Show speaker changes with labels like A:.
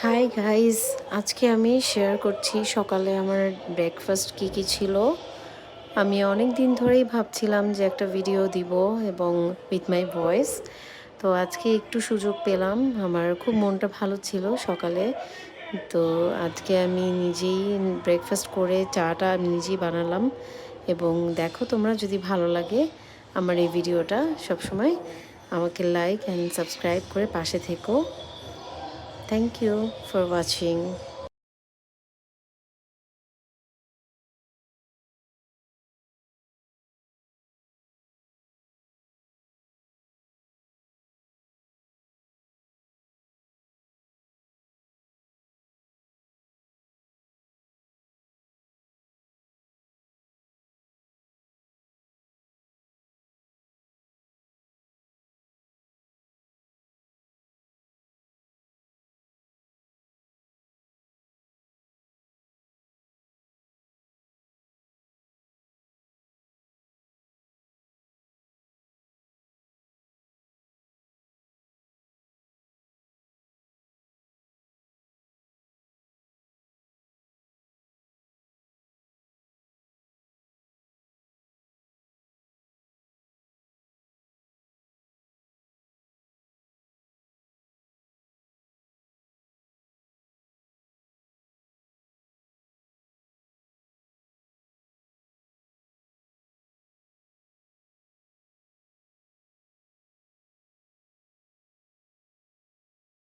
A: Hi guys, আজকে আমি share করছি সকালে আমার ব্রেকফাস্ট কি ছিল। আমি অনেক দিন ধরেই ভাবছিলাম যে একটা ভিডিও দিব এবং উইথ মাই ভয়েস। তো আজকে একটু সুযোগ পেলাম, আমার খুব মনটা ভালো ছিল সকালে। তো আজকে আমি নিজেই ব্রেকফাস্ট করে চাটা আমি নিজেই বানালাম। এবং দেখো, তোমরা যদি ভালো লাগে আমার এই ভিডিওটা, সবসময় আমাকে লাইক অ্যান্ড সাবস্ক্রাইব করে পাশে থেকো। Thank you for watching.